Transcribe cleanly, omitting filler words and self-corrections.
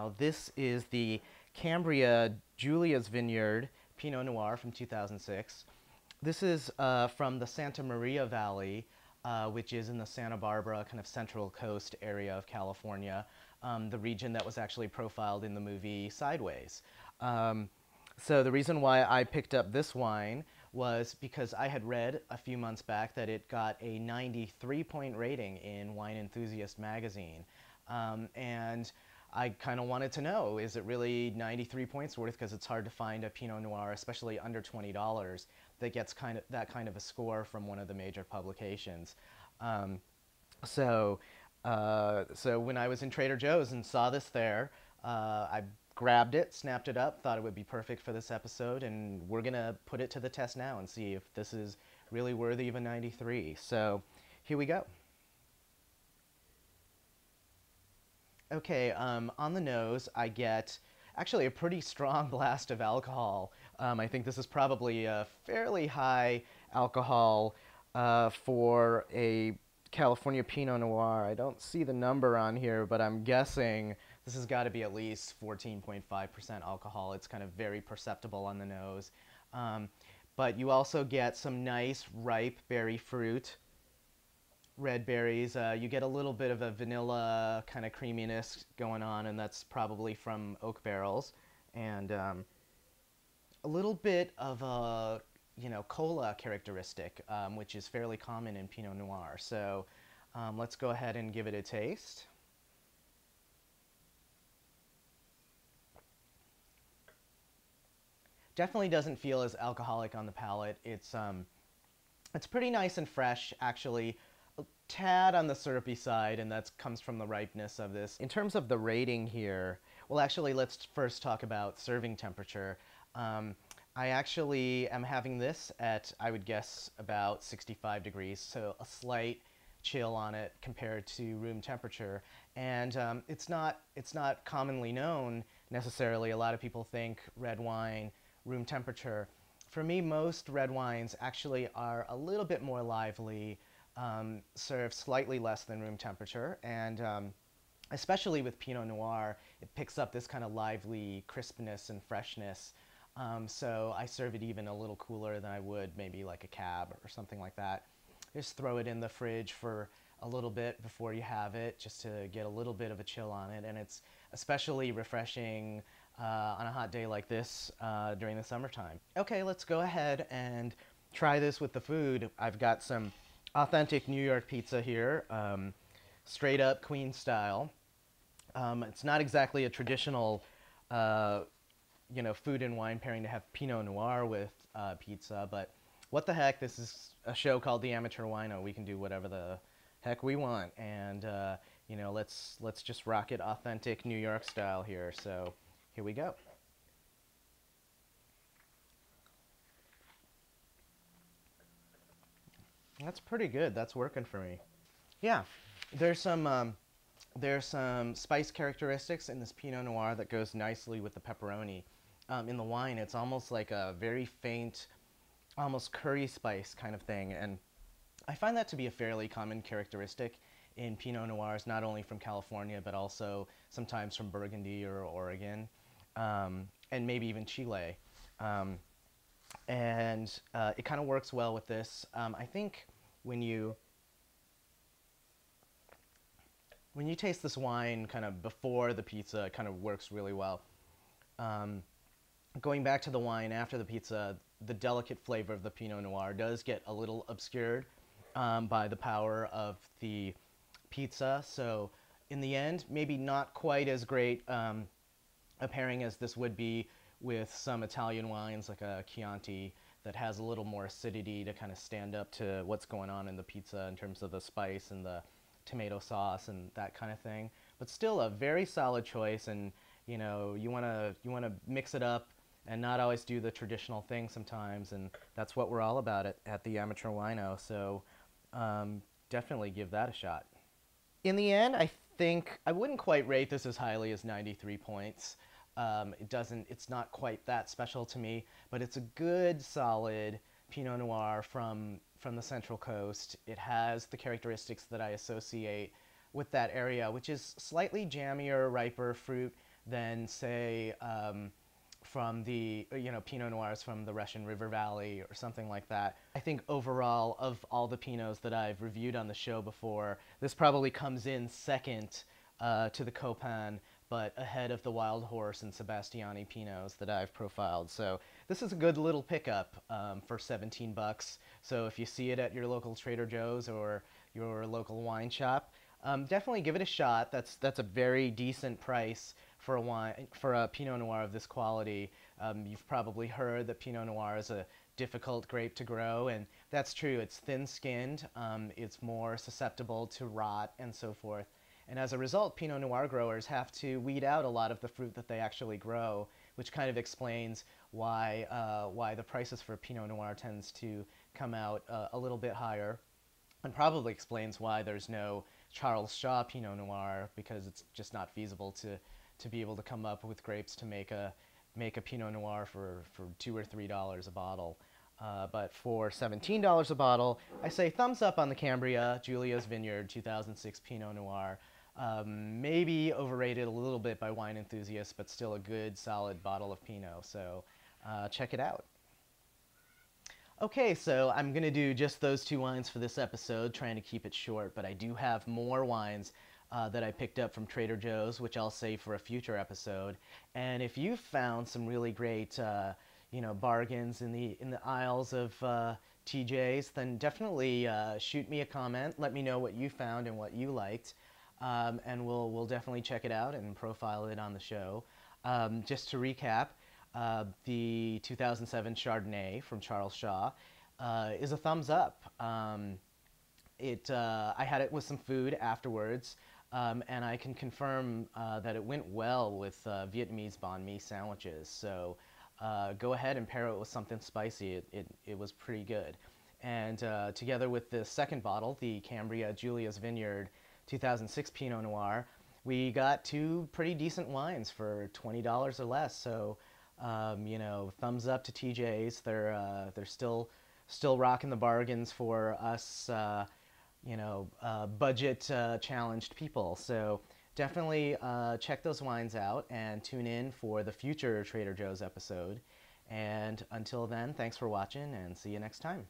Now, this is the Cambria Julia's Vineyard Pinot Noir from 2006. This is from the Santa Maria Valley, which is in the Santa Barbara kind of Central Coast area of California, the region that was actually profiled in the movie Sideways. So the reason why I picked up this wine was because I had read a few months back that it got a 93-point rating in Wine Enthusiast magazine. And I kind of wanted to know, is it really 93 points worth? Because it's hard to find a Pinot Noir, especially under $20, that gets that kind of a score from one of the major publications. So when I was in Trader Joe's and saw this there, I grabbed it, snapped it up, thought it would be perfect for this episode, and we're gonna put it to the test now and see if this is really worthy of a 93. So here we go. Okay, on the nose, I get actually a pretty strong blast of alcohol. I think this is probably a fairly high alcohol for a California Pinot Noir. I don't see the number on here, but I'm guessing this has got to be at least 14.5% alcohol. It's kind of very perceptible on the nose. But you also get some nice ripe berry fruit, red berries. You get a little bit of a vanilla kind of creaminess going on, and that's probably from oak barrels. And a little bit of a cola characteristic, which is fairly common in Pinot Noir. So let's go ahead and give it a taste. Definitely doesn't feel as alcoholic on the palate. It's pretty nice and fresh, actually. A tad on the syrupy side, and that comes from the ripeness of this. In terms of the rating here, well, actually, let's first talk about serving temperature. I actually am having this at, I would guess, about 65 degrees, so a slight chill on it compared to room temperature. And it's not commonly known necessarily. A lot of people think red wine, room temperature. For me, most red wines actually are a little bit more lively, serve slightly less than room temperature, and especially with Pinot Noir, it picks up this kind of lively crispness and freshness. So I serve it even a little cooler than I would maybe like a cab or something like that. Just throw it in the fridge for a little bit before you have it, just to get a little bit of a chill on it, and it's especially refreshing on a hot day like this during the summertime. Okay, let's go ahead and try this with the food. I've got some authentic New York pizza here, straight up Queen style. It's not exactly a traditional food and wine pairing to have Pinot Noir with pizza, but what the heck, this is a show called The Amateur Wino. We can do whatever the heck we want, and let's just rock it authentic New York style here. So here we go. That's pretty good. That's working for me. Yeah, there's some spice characteristics in this Pinot Noir that goes nicely with the pepperoni. In the wine, it's almost like a very faint, almost curry spice kind of thing, and I find that to be a fairly common characteristic in Pinot Noirs, not only from California, but also sometimes from Burgundy or Oregon, and maybe even Chile. And it kind of works well with this. I think when you taste this wine kind of before the pizza, it kind of works really well. Going back to the wine after the pizza, the delicate flavor of the Pinot Noir does get a little obscured by the power of the pizza. So in the end, maybe not quite as great a pairing as this would be with some Italian wines like a Chianti that has a little more acidity to kind of stand up to what's going on in the pizza in terms of the spice and the tomato sauce and that kind of thing. But still a very solid choice, and you wanna mix it up and not always do the traditional thing sometimes, and that's what we're all about at the Amateur Wino. So definitely give that a shot. In the end, I think I wouldn't quite rate this as highly as 93 points. It's not quite that special to me, but it's a good, solid Pinot Noir from the Central Coast. It has the characteristics that I associate with that area, which is slightly jammier, riper fruit, than, say, from the, Pinot Noirs from the Russian River Valley or something like that. I think overall, of all the Pinots that I've reviewed on the show before, this probably comes in second to the Copan, but ahead of the Wild Horse and Sebastiani Pinots that I've profiled. So this is a good little pickup for 17 bucks. So if you see it at your local Trader Joe's or your local wine shop, definitely give it a shot. That's a very decent price for a wine, for a Pinot Noir of this quality. You've probably heard that Pinot Noir is a difficult grape to grow, and that's true. It's thin-skinned, it's more susceptible to rot and so forth. And as a result, Pinot Noir growers have to weed out a lot of the fruit that they actually grow, which kind of explains why the prices for Pinot Noir tends to come out a little bit higher, and probably explains why there's no Charles Shaw Pinot Noir, because it's just not feasible to be able to come up with grapes to make a Pinot Noir for $2 or $3 a bottle. But for $17 a bottle, I say thumbs up on the Cambria Julia's Vineyard 2006 Pinot Noir. Maybe overrated a little bit by Wine Enthusiast, but still a good, solid bottle of Pinot. So check it out. Okay, so I'm going to do just those two wines for this episode, trying to keep it short, but I do have more wines that I picked up from Trader Joe's, which I'll save for a future episode. And if you've found some really great bargains in the aisles of TJ's, then definitely shoot me a comment. Let me know what you found and what you liked, and we'll definitely check it out and profile it on the show. Just to recap, the 2007 Chardonnay from Charles Shaw is a thumbs up. I had it with some food afterwards, and I can confirm that it went well with Vietnamese banh mi sandwiches. So go ahead and pair it with something spicy. It was pretty good. And together with the second bottle, the Cambria Julia's Vineyard 2006 Pinot Noir, we got two pretty decent wines for $20 or less. So thumbs up to TJ's. They're still rocking the bargains for us, budget challenged people. So definitely check those wines out and tune in for the future Trader Joe's episode. And until then, thanks for watching and see you next time.